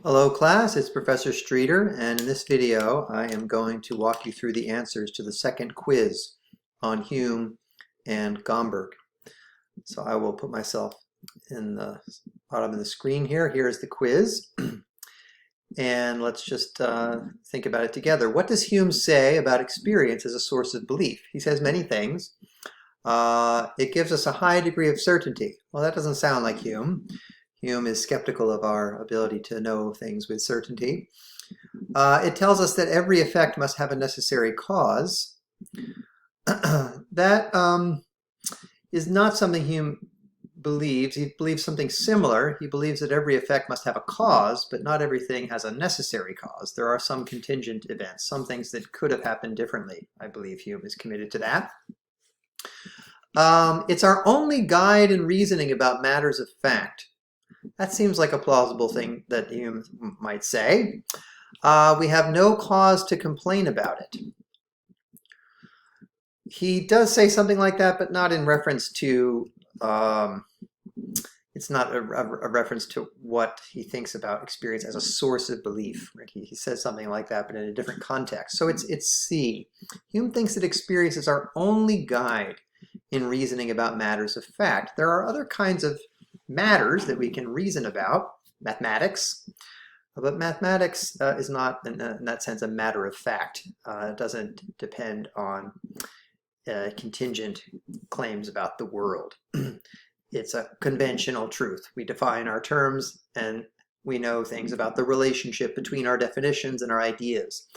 Hello class, it's Professor Streeter, and in this video I am going to walk you through the answers to the second quiz on Hume and Gomberg. So I will put myself in the bottom of the screen here. Here's the quiz. And let's just think about it together. What does Hume say about experience as a source of belief? He says many things. It gives us a high degree of certainty. Well, that doesn't sound like Hume. Hume is skeptical of our ability to know things with certainty. It tells us that every effect must have a necessary cause. That is not something Hume believes. He believes something similar. He believes that every effect must have a cause, but not everything has a necessary cause. There are some contingent events, some things that could have happened differently. I believe Hume is committed to that. It's our only guide in reasoning about matters of fact. That seems like a plausible thing that Hume might say. We have no cause to complain about it. He does say something like that, but not in reference to, it's not a reference to what he thinks about experience as a source of belief. Right? He says something like that, but in a different context. So it's C. Hume thinks that experience is our only guide in reasoning about matters of fact. There are other kinds of matters that we can reason about, mathematics, but mathematics is not, in that sense, a matter of fact. It doesn't depend on contingent claims about the world. It's a conventional truth. We define our terms and we know things about the relationship between our definitions and our ideas.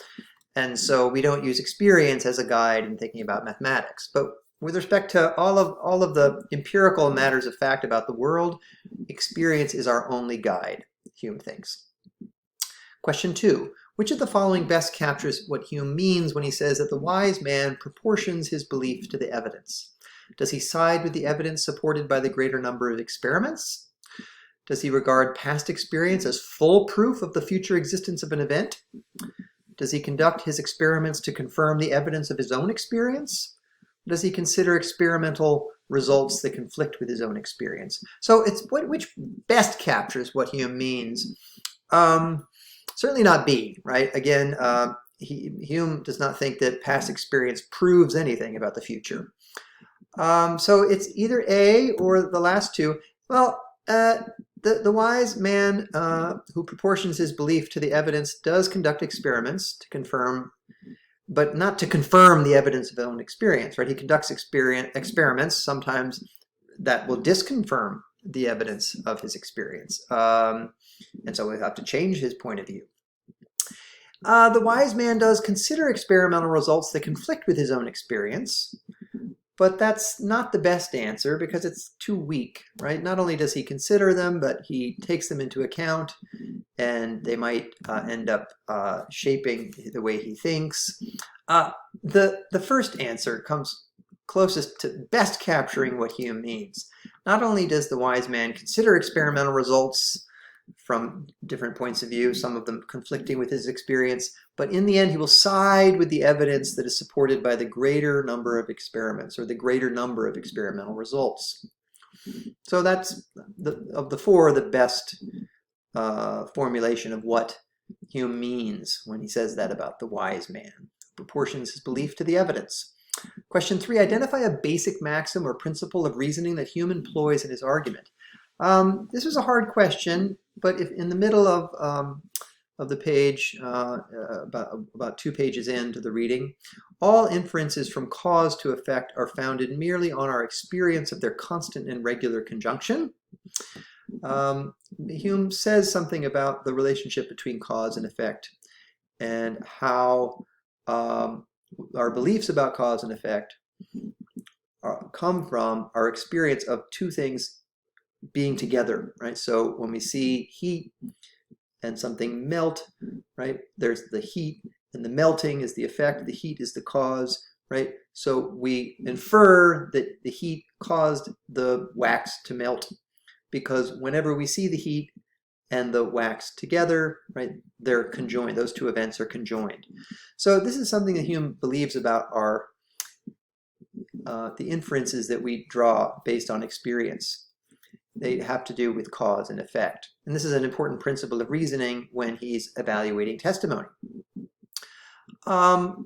And so we don't use experience as a guide in thinking about mathematics. But with respect to all of the empirical matters of fact about the world, experience is our only guide, Hume thinks. Question 2. Which of the following best captures what Hume means when he says that the wise man proportions his belief to the evidence? Does he side with the evidence supported by the greater number of experiments? Does he regard past experience as full proof of the future existence of an event? Does he conduct his experiments to confirm the evidence of his own experience? Does he consider experimental results that conflict with his own experience? So it's which best captures what Hume means. Certainly not B, right? Again, Hume does not think that past experience proves anything about the future. So it's either A or the last two. Well, the wise man who proportions his belief to the evidence does conduct experiments to confirm, but not to confirm the evidence of his own experience, right? He conducts experiments, sometimes that will disconfirm the evidence of his experience. And so we have to change his point of view. The wise man does consider experimental results that conflict with his own experience, but that's not the best answer because it's too weak, right? Not only does he consider them, but he takes them into account and they might end up shaping the way he thinks. The first answer comes closest to best capturing what Hume means. Not only does the wise man consider experimental results from different points of view, some of them conflicting with his experience, but in the end he will side with the evidence that is supported by the greater number of experiments or the greater number of experimental results. So that's, of the four, the best formulation of what Hume means when he says that about the wise man. Proportions his belief to the evidence. Question 3, identify a basic maxim or principle of reasoning that Hume employs in his argument. This was a hard question, but if in the middle of the page, about 2 pages into the reading, all inferences from cause to effect are founded merely on our experience of their constant and regular conjunction. Hume says something about the relationship between cause and effect and how our beliefs about cause and effect come from our experience of two things being together, right? So when we see heat and something melt, right, there's the heat and the melting is the effect, the heat is the cause, right? So we infer that the heat caused the wax to melt because whenever we see the heat and the wax together, right, they're conjoined. Those two events are conjoined. So this is something that Hume believes about our the inferences that we draw based on experience. They have to do with cause and effect. And this is an important principle of reasoning when he's evaluating testimony. All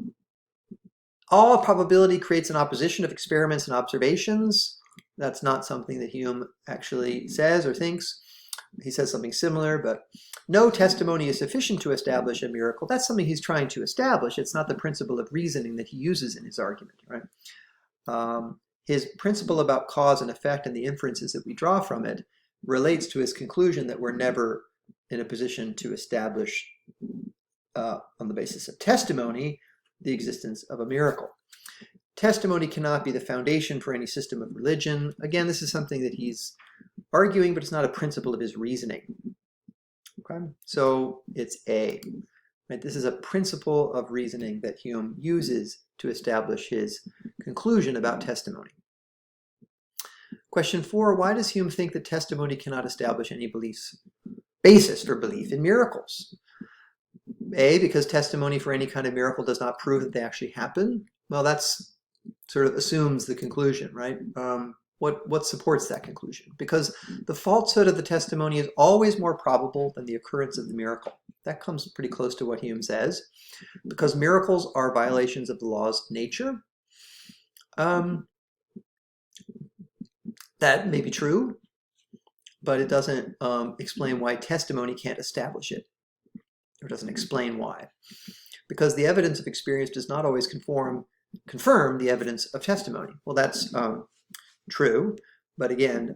probability creates an opposition of experiments and observations. That's not something that Hume actually says or thinks. He says something similar, but no testimony is sufficient to establish a miracle. That's something he's trying to establish. It's not the principle of reasoning that he uses in his argument, right? His principle about cause and effect and the inferences that we draw from it relates to his conclusion that we're never in a position to establish on the basis of testimony the existence of a miracle. Testimony cannot be the foundation for any system of religion. Again, this is something that he's arguing, but it's not a principle of his reasoning. Okay, so it's A. Right? This is a principle of reasoning that Hume uses to establish his conclusion about testimony. Question 4, why does Hume think that testimony cannot establish any basis for belief in miracles? A, because testimony for any kind of miracle does not prove that they actually happen. Well, that's sort of assumes the conclusion, right? What supports that conclusion? Because the falsehood of the testimony is always more probable than the occurrence of the miracle. That comes pretty close to what Hume says. Because miracles are violations of the laws of nature. That may be true, but it doesn't explain why testimony can't establish it. Or doesn't explain why. Because the evidence of experience does not always confirm the evidence of testimony. Well, that's true, but again,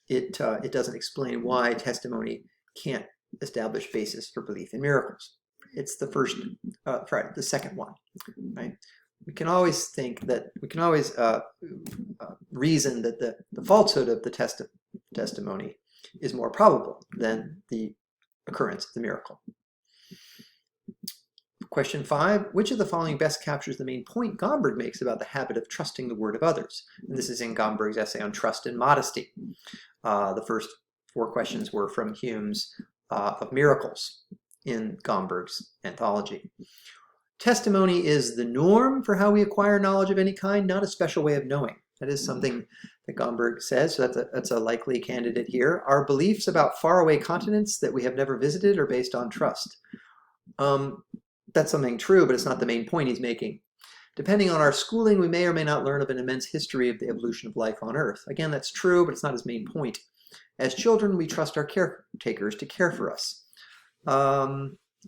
it doesn't explain why testimony can't establish basis for belief in miracles. It's the the second one, right? We can always think that, we can always reason that the falsehood of the testimony is more probable than the occurrence of the miracle. Question 5, which of the following best captures the main point Gomberg makes about the habit of trusting the word of others? And this is in Gomberg's essay on trust and modesty. The first 4 questions were from Hume's of miracles in Gomberg's anthology. Testimony is the norm for how we acquire knowledge of any kind, not a special way of knowing. That is something that Gomberg says, so that's a likely candidate here. Our beliefs about faraway continents that we have never visited are based on trust. That's something true, but it's not the main point he's making. Depending on our schooling, we may or may not learn of an immense history of the evolution of life on Earth. Again, that's true, but it's not his main point. As children, we trust our caretakers to care for us.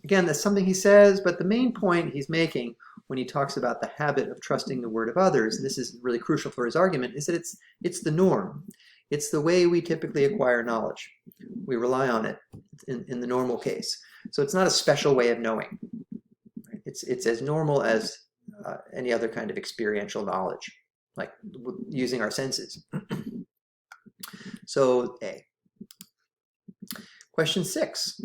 Again, that's something he says, but the main point he's making when he talks about the habit of trusting the word of others, and this is really crucial for his argument, is that it's the norm. It's the way we typically acquire knowledge. We rely on it in the normal case. So it's not a special way of knowing. It's as normal as any other kind of experiential knowledge, like using our senses. So A. Question 6.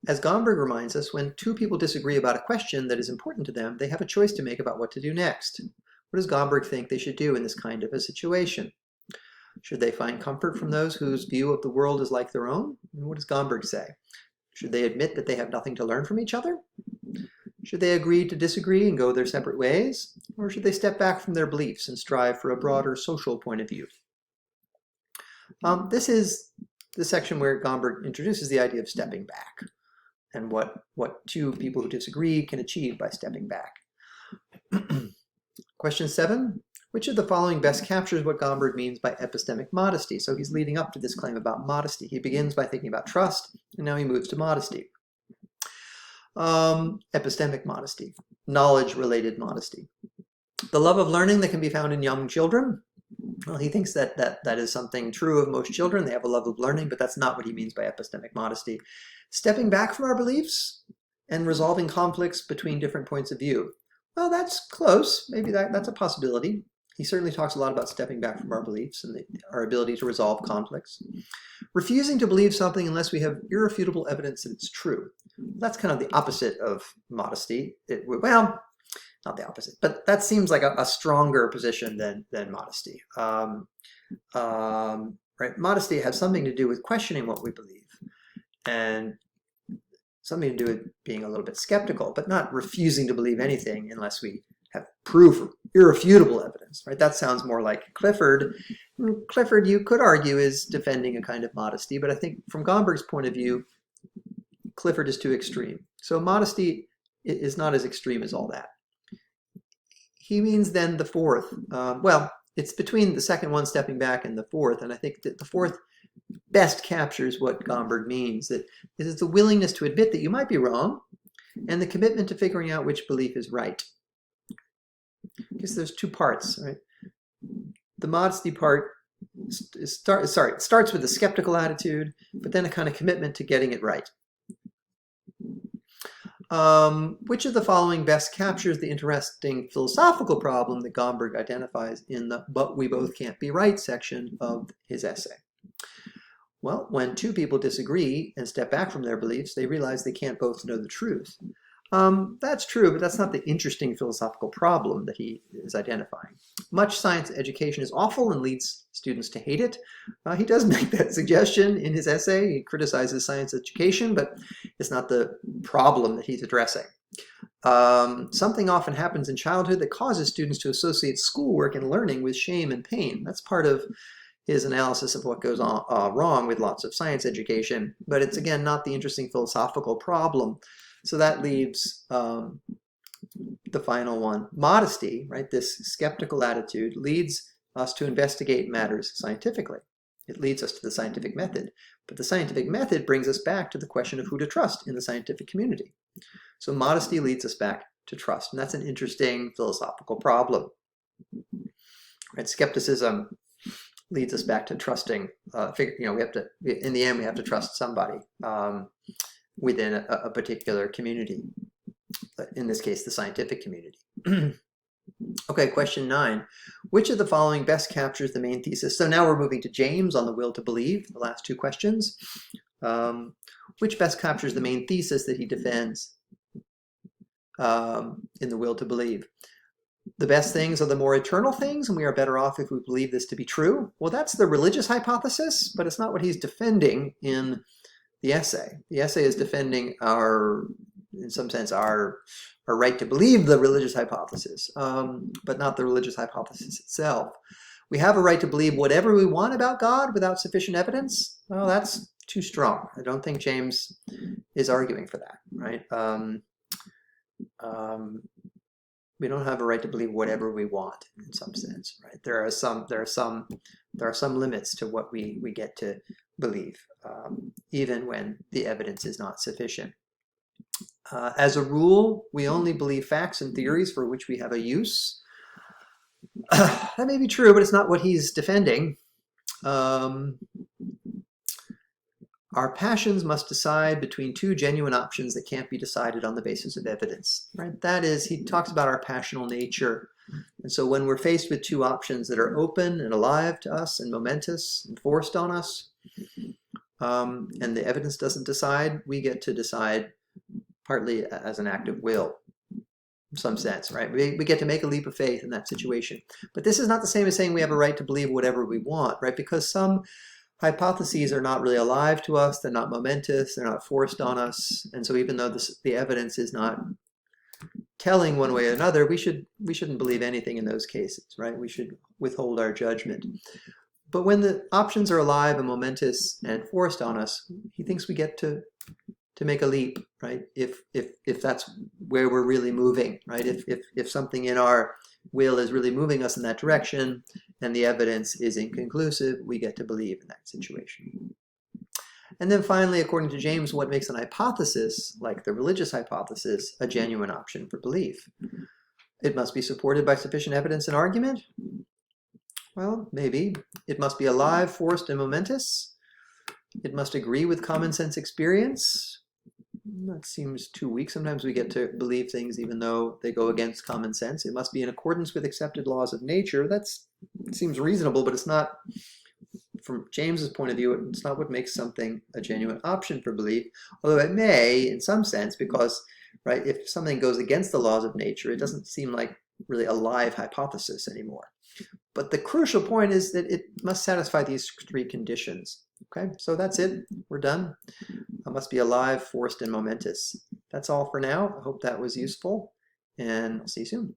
As Gomberg reminds us, when 2 people disagree about a question that is important to them, they have a choice to make about what to do next. What does Gomberg think they should do in this kind of a situation? Should they find comfort from those whose view of the world is like their own? And what does Gomberg say? Should they admit that they have nothing to learn from each other? Should they agree to disagree and go their separate ways? Or should they step back from their beliefs and strive for a broader social point of view? This is the section where Gomberg introduces the idea of stepping back and what 2 people who disagree can achieve by stepping back. Question 7, which of the following best captures what Gomberg means by epistemic modesty? So he's leading up to this claim about modesty. He begins by thinking about trust, and now he moves to modesty. Epistemic modesty, knowledge-related modesty. The love of learning that can be found in young children. Well, he thinks that is something true of most children. They have a love of learning, but that's not what he means by epistemic modesty. Stepping back from our beliefs and resolving conflicts between different points of view. Well, that's close. Maybe that's a possibility. He certainly talks a lot about stepping back from our beliefs and our ability to resolve conflicts. Refusing to believe something unless we have irrefutable evidence that it's true. That's kind of the opposite of modesty. Well, not the opposite, but that seems like a stronger position than modesty. Right? Modesty has something to do with questioning what we believe and something to do with being a little bit skeptical, but not refusing to believe anything unless we have proof irrefutable evidence, right? That sounds more like Clifford. Clifford, you could argue, is defending a kind of modesty, but I think from Gomberg's point of view, Clifford is too extreme. So modesty is not as extreme as all that. He means then the fourth. Well, it's between the second one stepping back and the fourth, and I think that the fourth best captures what Gomberg means, that it is the willingness to admit that you might be wrong and the commitment to figuring out which belief is right. Because there's two parts, right? The modesty part starts with a skeptical attitude, but then a kind of commitment to getting it right. Which of the following best captures the interesting philosophical problem that Gomberg identifies in the "but we both can't be right" section of his essay? Well, when two people disagree and step back from their beliefs, they realize they can't both know the truth. That's true, but that's not the interesting philosophical problem that he is identifying. Much science education is awful and leads students to hate it. He does make that suggestion in his essay. He criticizes science education, but it's not the problem that he's addressing. Something often happens in childhood that causes students to associate schoolwork and learning with shame and pain. That's part of his analysis of what goes on wrong with lots of science education, but it's again not the interesting philosophical problem. So that leaves the final one. Modesty, right? This skeptical attitude leads us to investigate matters scientifically. It leads us to the scientific method. But the scientific method brings us back to the question of who to trust in the scientific community. So modesty leads us back to trust. And that's an interesting philosophical problem. Right? Skepticism leads us back to trusting. We have to, in the end, we have to trust somebody within a particular community, in this case, the scientific community. Okay, question 9. Which of the following best captures the main thesis? So now we're moving to James on the will to believe, the last two questions. Which best captures the main thesis that he defends in the will to believe? The best things are the more eternal things, and we are better off if we believe this to be true. Well, that's the religious hypothesis, but it's not what he's defending in the essay. The essay is defending in some sense, our right to believe the religious hypothesis, but not the religious hypothesis itself. We have a right to believe whatever we want about God without sufficient evidence. Well, that's too strong. I don't think James is arguing for that, right? We don't have a right to believe whatever we want in some sense, right? There are some limits to what we get to believe, even when the evidence is not sufficient. As a rule, we only believe facts and theories for which we have a use. That may be true, but it's not what he's defending. Our passions must decide between two genuine options that can't be decided on the basis of evidence, right? That is, he talks about our passional nature. And so when we're faced with two options that are open and alive to us and momentous and forced on us, and the evidence doesn't decide, we get to decide partly as an act of will, in some sense, right? We get to make a leap of faith in that situation. But this is not the same as saying we have a right to believe whatever we want, right? Because some hypotheses are not really alive to us, they're not momentous, they're not forced on us, and so even though the evidence is not telling one way or another, we shouldn't believe anything in those cases, right? We should withhold our judgment. But when the options are alive and momentous and forced on us, he thinks we get to make a leap, right? If that's where we're really moving, right? If something in our will is really moving us in that direction and the evidence is inconclusive, we get to believe in that situation. And then finally, according to James, what makes an hypothesis, like the religious hypothesis, a genuine option for belief? It must be supported by sufficient evidence and argument? Well, maybe. It must be alive, forced, and momentous. It must agree with common sense experience. That seems too weak. Sometimes we get to believe things even though they go against common sense. It must be in accordance with accepted laws of nature. That seems reasonable, but it's not, from James's point of view, it's not what makes something a genuine option for belief, although it may in some sense, because, right, if something goes against the laws of nature, it doesn't seem like really a live hypothesis anymore. But the crucial point is that it must satisfy these three conditions. Okay, so that's it. We're done. It must be alive, forced, and momentous. That's all for now. I hope that was useful, and I'll see you soon.